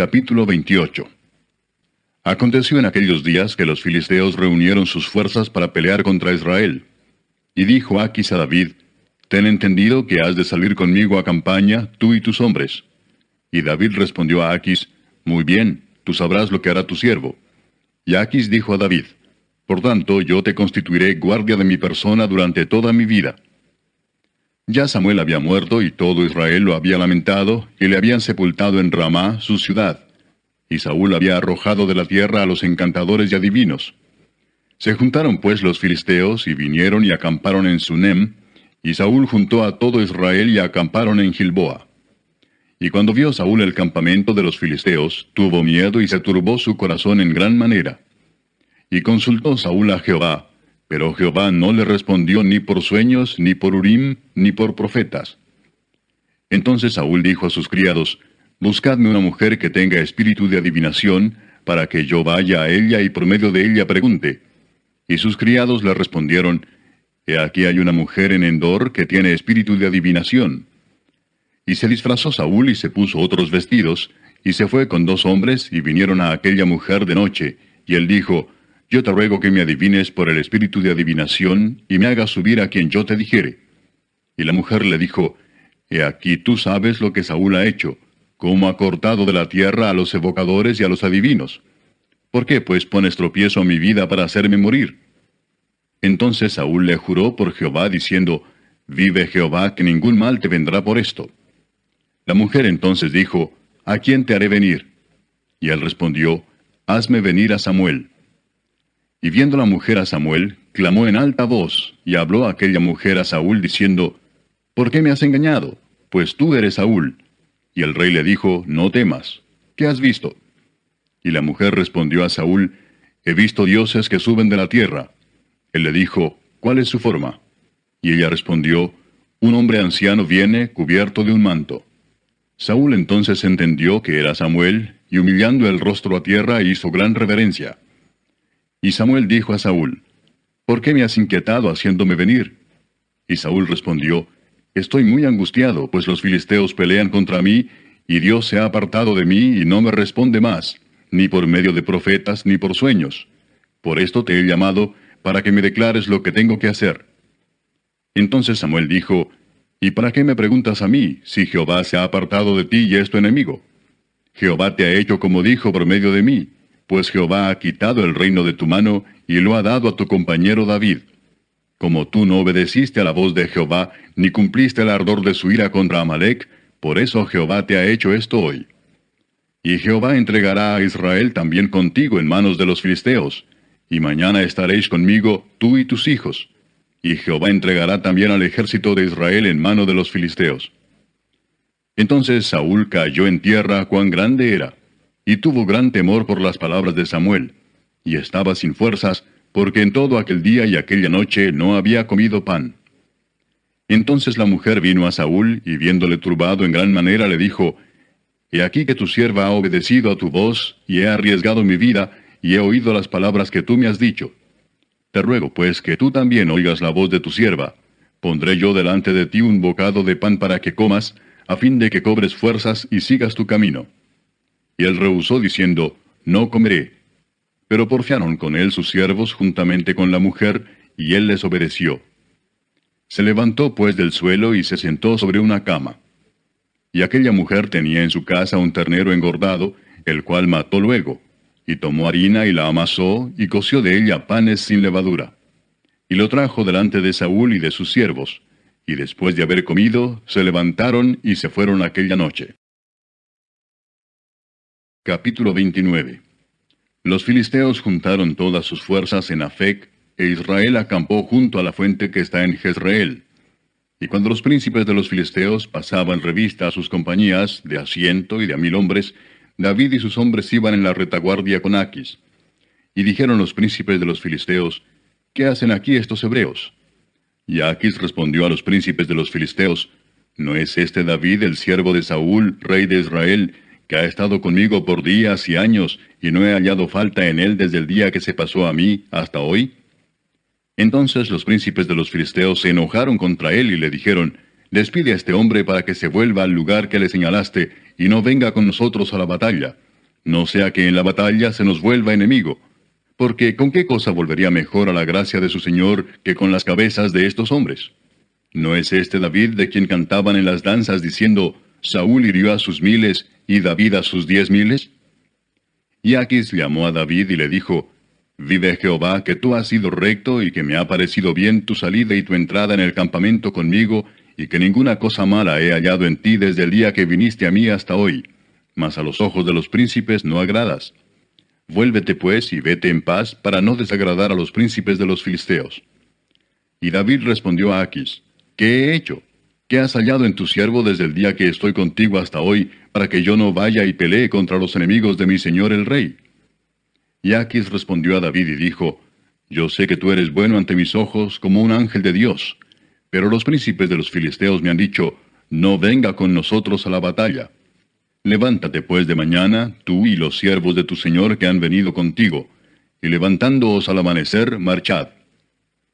Capítulo 28. Aconteció en aquellos días que los filisteos reunieron sus fuerzas para pelear contra Israel. Y dijo Aquis a David: Ten entendido que has de salir conmigo a campaña, tú y tus hombres. Y David respondió a Aquis: Muy bien, tú sabrás lo que hará tu siervo. Y Aquis dijo a David: Por tanto, yo te constituiré guardia de mi persona durante toda mi vida. Ya Samuel había muerto, y todo Israel lo había lamentado, y le habían sepultado en Ramá, su ciudad. Y Saúl había arrojado de la tierra a los encantadores y adivinos. Se juntaron pues los filisteos, y vinieron y acamparon en Sunem, y Saúl juntó a todo Israel y acamparon en Gilboa. Y cuando vio Saúl el campamento de los filisteos, tuvo miedo y se turbó su corazón en gran manera. Y consultó Saúl a Jehová, pero Jehová no le respondió ni por sueños, ni por Urim, ni por profetas. Entonces Saúl dijo a sus criados: Buscadme una mujer que tenga espíritu de adivinación, para que yo vaya a ella y por medio de ella pregunte. Y sus criados le respondieron: He aquí hay una mujer en Endor que tiene espíritu de adivinación. Y se disfrazó Saúl y se puso otros vestidos, y se fue con 2 hombres, y vinieron a aquella mujer de noche, y él dijo: Yo te ruego que me adivines por el espíritu de adivinación, y me hagas subir a quien yo te dijere. Y la mujer le dijo: He aquí tú sabes lo que Saúl ha hecho, cómo ha cortado de la tierra a los evocadores y a los adivinos. ¿Por qué pues pones tropiezo a mi vida para hacerme morir? Entonces Saúl le juró por Jehová, diciendo: Vive Jehová, que ningún mal te vendrá por esto. La mujer entonces dijo: ¿A quién te haré venir? Y él respondió: Hazme venir a Samuel. Y viendo la mujer a Samuel, clamó en alta voz, y habló aquella mujer a Saúl, diciendo: ¿Por qué me has engañado? Pues tú eres Saúl. Y el rey le dijo: No temas. ¿Qué has visto? Y la mujer respondió a Saúl: He visto dioses que suben de la tierra. Él le dijo: ¿Cuál es su forma? Y ella respondió: Un hombre anciano viene, cubierto de un manto. Saúl entonces entendió que era Samuel, y humillando el rostro a tierra hizo gran reverencia. Y Samuel dijo a Saúl: ¿Por qué me has inquietado haciéndome venir? Y Saúl respondió: Estoy muy angustiado, pues los filisteos pelean contra mí, y Dios se ha apartado de mí y no me responde más, ni por medio de profetas, ni por sueños. Por esto te he llamado, para que me declares lo que tengo que hacer. Entonces Samuel dijo: ¿Y para qué me preguntas a mí, si Jehová se ha apartado de ti y es tu enemigo? Jehová te ha hecho como dijo por medio de mí, pues Jehová ha quitado el reino de tu mano, y lo ha dado a tu compañero David. Como tú no obedeciste a la voz de Jehová, ni cumpliste el ardor de su ira contra Amalec, por eso Jehová te ha hecho esto hoy. Y Jehová entregará a Israel también contigo en manos de los filisteos, y mañana estaréis conmigo, tú y tus hijos. Y Jehová entregará también al ejército de Israel en mano de los filisteos. Entonces Saúl cayó en tierra cuán grande era, y tuvo gran temor por las palabras de Samuel, y estaba sin fuerzas, porque en todo aquel día y aquella noche no había comido pan. Entonces la mujer vino a Saúl, y viéndole turbado en gran manera, le dijo: He aquí que tu sierva ha obedecido a tu voz, y he arriesgado mi vida, y he oído las palabras que tú me has dicho. Te ruego, pues, que tú también oigas la voz de tu sierva. Pondré yo delante de ti un bocado de pan para que comas, a fin de que cobres fuerzas y sigas tu camino. Y él rehusó, diciendo: No comeré. Pero porfiaron con él sus siervos juntamente con la mujer, y él les obedeció. Se levantó pues del suelo y se sentó sobre una cama. Y aquella mujer tenía en su casa un ternero engordado, el cual mató luego, y tomó harina y la amasó, y coció de ella panes sin levadura. Y lo trajo delante de Saúl y de sus siervos, y después de haber comido, se levantaron y se fueron aquella noche. Capítulo 29. Los filisteos juntaron todas sus fuerzas en Afec, e Israel acampó junto a la fuente que está en Jezreel. Y cuando los príncipes de los filisteos pasaban revista a sus compañías, de a 100 y de a 1000 hombres, David y sus hombres iban en la retaguardia con Aquis. Y dijeron los príncipes de los filisteos: ¿Qué hacen aquí estos hebreos? Y Aquis respondió a los príncipes de los filisteos: ¿No es este David el siervo de Saúl, rey de Israel, que ha estado conmigo por días y años, y no he hallado falta en él desde el día que se pasó a mí hasta hoy? Entonces los príncipes de los filisteos se enojaron contra él y le dijeron: Despide a este hombre para que se vuelva al lugar que le señalaste, y no venga con nosotros a la batalla, no sea que en la batalla se nos vuelva enemigo. Porque ¿con qué cosa volvería mejor a la gracia de su Señor que con las cabezas de estos hombres? ¿No es este David de quien cantaban en las danzas diciendo, Saúl hirió a sus miles y David a sus 10,000? Y Aquis llamó a David y le dijo, Vive Jehová, que tú has sido recto y que me ha parecido bien tu salida y tu entrada en el campamento conmigo, y que ninguna cosa mala he hallado en ti desde el día que viniste a mí hasta hoy. Mas a los ojos de los príncipes no agradas. Vuélvete pues y vete en paz para no desagradar a los príncipes de los filisteos. Y David respondió a Aquis, ¿qué he hecho? ¿Qué has hallado en tu siervo desde el día que estoy contigo hasta hoy, para que yo no vaya y pelee contra los enemigos de mi señor el rey? Y Aquis respondió a David y dijo, Yo sé que tú eres bueno ante mis ojos como un ángel de Dios, pero los príncipes de los filisteos me han dicho, No venga con nosotros a la batalla. Levántate pues de mañana, tú y los siervos de tu señor que han venido contigo, y levantándoos al amanecer, marchad.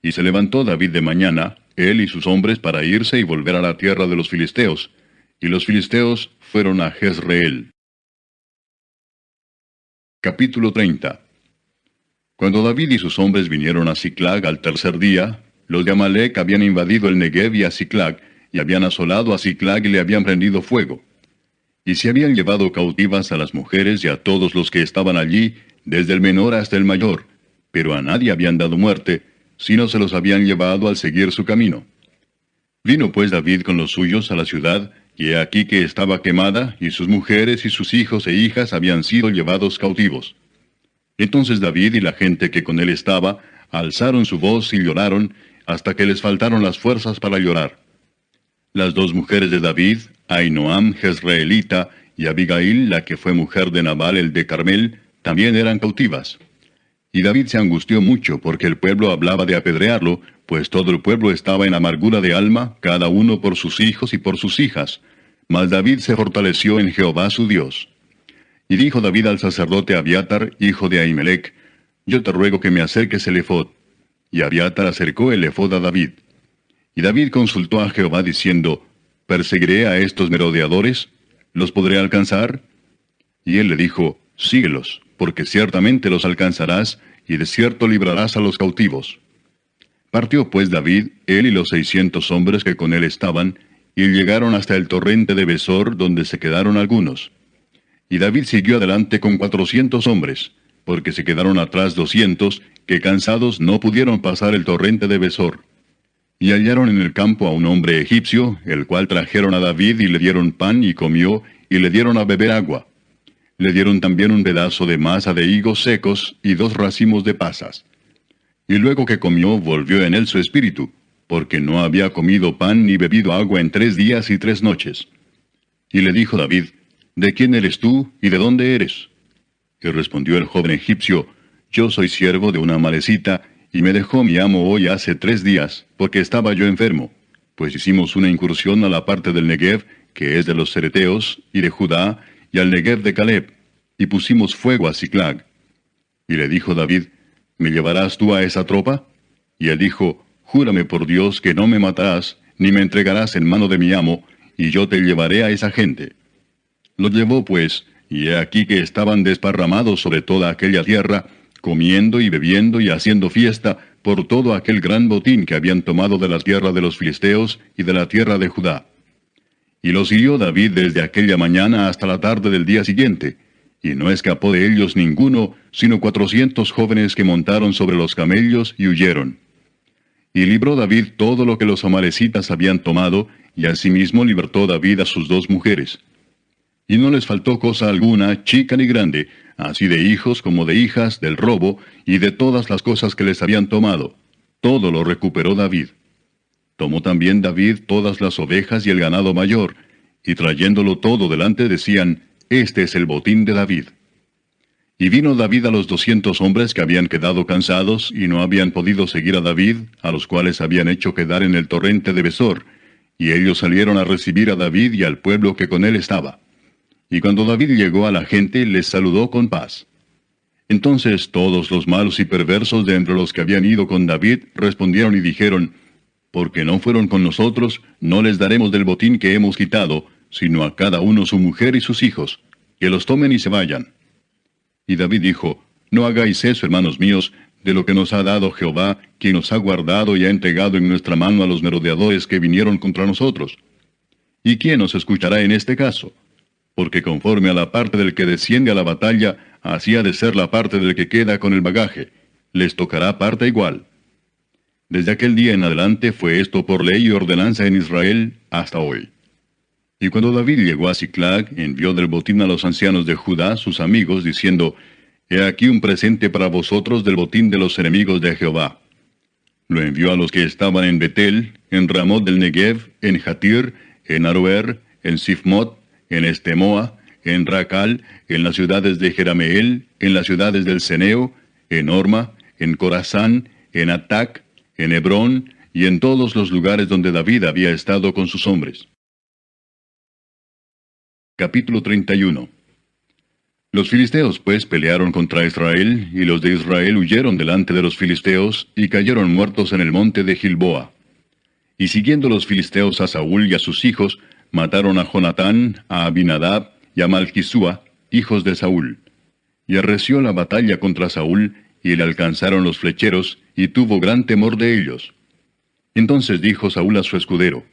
Y se levantó David de mañana, él y sus hombres, para irse y volver a la tierra de los filisteos, y los filisteos fueron a Jezreel. Capítulo 30. Cuando David y sus hombres vinieron a Siclag al tercer día, los de Amalec habían invadido el Negev y a Siclag, y habían asolado a Siclag y le habían prendido fuego. Y se habían llevado cautivas a las mujeres y a todos los que estaban allí, desde el menor hasta el mayor, pero a nadie habían dado muerte, sino se los habían llevado al seguir su camino. Vino pues David con los suyos a la ciudad, y he aquí que estaba quemada, y sus mujeres y sus hijos e hijas habían sido llevados cautivos. Entonces David y la gente que con él estaba, alzaron su voz y lloraron, hasta que les faltaron las fuerzas para llorar. Las dos mujeres de David, Ahinoam jezreelita, y Abigail, la que fue mujer de Nabal el de Carmel, también eran cautivas. Y David se angustió mucho porque el pueblo hablaba de apedrearlo, pues todo el pueblo estaba en amargura de alma, cada uno por sus hijos y por sus hijas. Mas David se fortaleció en Jehová su Dios. Y dijo David al sacerdote Abiatar, hijo de Ahimelech, Yo te ruego que me acerques el ephod. Y Abiatar acercó el ephod a David. Y David consultó a Jehová diciendo, ¿Perseguiré a estos merodeadores? ¿Los podré alcanzar? Y él le dijo, Síguelos, porque ciertamente los alcanzarás, y de cierto librarás a los cautivos. Partió pues David, él y los 600 hombres que con él estaban, y llegaron hasta el torrente de Besor, donde se quedaron algunos. Y David siguió adelante con 400 hombres, porque se quedaron atrás 200, que cansados no pudieron pasar el torrente de Besor. Y hallaron en el campo a un hombre egipcio, el cual trajeron a David y le dieron pan y comió, y le dieron a beber agua. Le dieron también un pedazo de masa de higos secos y 2 racimos de pasas. Y luego que comió, volvió en él su espíritu, porque no había comido pan ni bebido agua en 3 días y 3 noches. Y le dijo David, ¿De quién eres tú y de dónde eres? Y respondió el joven egipcio, Yo soy siervo de una amalecita, y me dejó mi amo hoy hace 3 días, porque estaba yo enfermo. Pues hicimos una incursión a la parte del Negev, que es de los cereteos, y de Judá, y al Negev de Caleb, y pusimos fuego a Siclag. Y le dijo David, ¿Me llevarás tú a esa tropa? Y él dijo, Júrame por Dios que no me matarás, ni me entregarás en mano de mi amo, y yo te llevaré a esa gente. Lo llevó pues, y he aquí que estaban desparramados sobre toda aquella tierra, comiendo y bebiendo y haciendo fiesta por todo aquel gran botín que habían tomado de la tierra de los filisteos y de la tierra de Judá. Y los hirió David desde aquella mañana hasta la tarde del día siguiente, y no escapó de ellos ninguno, sino 400 jóvenes que montaron sobre los camellos y huyeron. Y libró David todo lo que los amalecitas habían tomado, y asimismo libertó David a sus 2 mujeres. Y no les faltó cosa alguna, chica ni grande, así de hijos como de hijas, del robo, y de todas las cosas que les habían tomado. Todo lo recuperó David. Tomó también David todas las ovejas y el ganado mayor, y trayéndolo todo delante decían, Este es el botín de David. Y vino David a los 200 hombres que habían quedado cansados y no habían podido seguir a David, a los cuales habían hecho quedar en el torrente de Besor, y ellos salieron a recibir a David y al pueblo que con él estaba. Y cuando David llegó a la gente, les saludó con paz. Entonces todos los malos y perversos de entre los que habían ido con David respondieron y dijeron, Porque no fueron con nosotros, no les daremos del botín que hemos quitado, sino a cada uno su mujer y sus hijos, que los tomen y se vayan. Y David dijo, no hagáis eso, hermanos míos, de lo que nos ha dado Jehová, quien nos ha guardado y ha entregado en nuestra mano a los merodeadores que vinieron contra nosotros. ¿Y quién nos escuchará en este caso? Porque conforme a la parte del que desciende a la batalla, así ha de ser la parte del que queda con el bagaje. Les tocará parte igual. Desde aquel día en adelante fue esto por ley y ordenanza en Israel hasta hoy. Y cuando David llegó a Siclag, envió del botín a los ancianos de Judá, sus amigos, diciendo, He aquí un presente para vosotros del botín de los enemigos de Jehová. Lo envió a los que estaban en Betel, en Ramot del Negev, en Jatir, en Aroer, en Sifmot, en Estemoa, en Racal, en las ciudades de Jerameel, en las ciudades del Ceneo, en Orma, en Corazán, en Atac, en Hebrón, y en todos los lugares donde David había estado con sus hombres. Capítulo 31. Los filisteos pues pelearon contra Israel, y los de Israel huyeron delante de los filisteos, y cayeron muertos en el monte de Gilboa. Y siguiendo los filisteos a Saúl y a sus hijos, mataron a Jonatán, a Abinadab y a Malquisúa, hijos de Saúl. Y arreció la batalla contra Saúl, y le alcanzaron los flecheros, y tuvo gran temor de ellos. Entonces dijo Saúl a su escudero,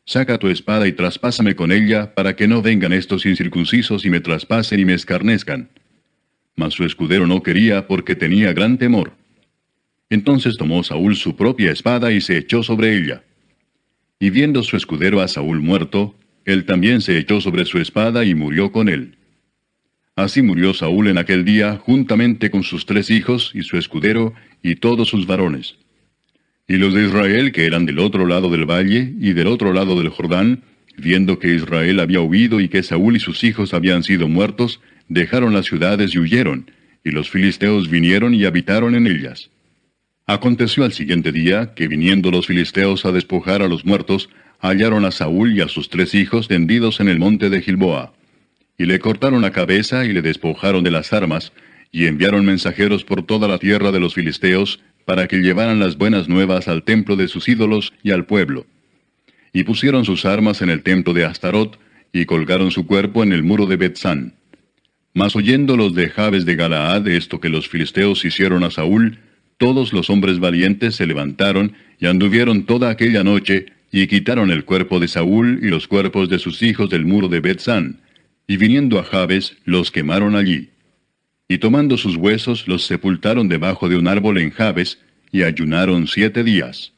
Saca tu espada y traspásame con ella, para que no vengan estos incircuncisos y me traspasen y me escarnezcan. Mas su escudero no quería, porque tenía gran temor. Entonces tomó Saúl su propia espada y se echó sobre ella. Y viendo su escudero a Saúl muerto, él también se echó sobre su espada y murió con él. Así murió Saúl en aquel día, juntamente con sus 3 hijos y su escudero y todos sus varones. Y los de Israel, que eran del otro lado del valle y del otro lado del Jordán, viendo que Israel había huido y que Saúl y sus hijos habían sido muertos, dejaron las ciudades y huyeron, y los filisteos vinieron y habitaron en ellas. Aconteció al siguiente día, que viniendo los filisteos a despojar a los muertos, hallaron a Saúl y a sus 3 hijos tendidos en el monte de Gilboa. Y le cortaron la cabeza y le despojaron de las armas, y enviaron mensajeros por toda la tierra de los filisteos, para que llevaran las buenas nuevas al templo de sus ídolos y al pueblo. Y pusieron sus armas en el templo de Astarot, y colgaron su cuerpo en el muro de Betsán. Mas oyendo los de Jabes de Galaad esto que los filisteos hicieron a Saúl, todos los hombres valientes se levantaron, y anduvieron toda aquella noche, y quitaron el cuerpo de Saúl y los cuerpos de sus hijos del muro de Betsán, y viniendo a Jabes, los quemaron allí. Y tomando sus huesos, los sepultaron debajo de un árbol en Jabes, y ayunaron 7 días.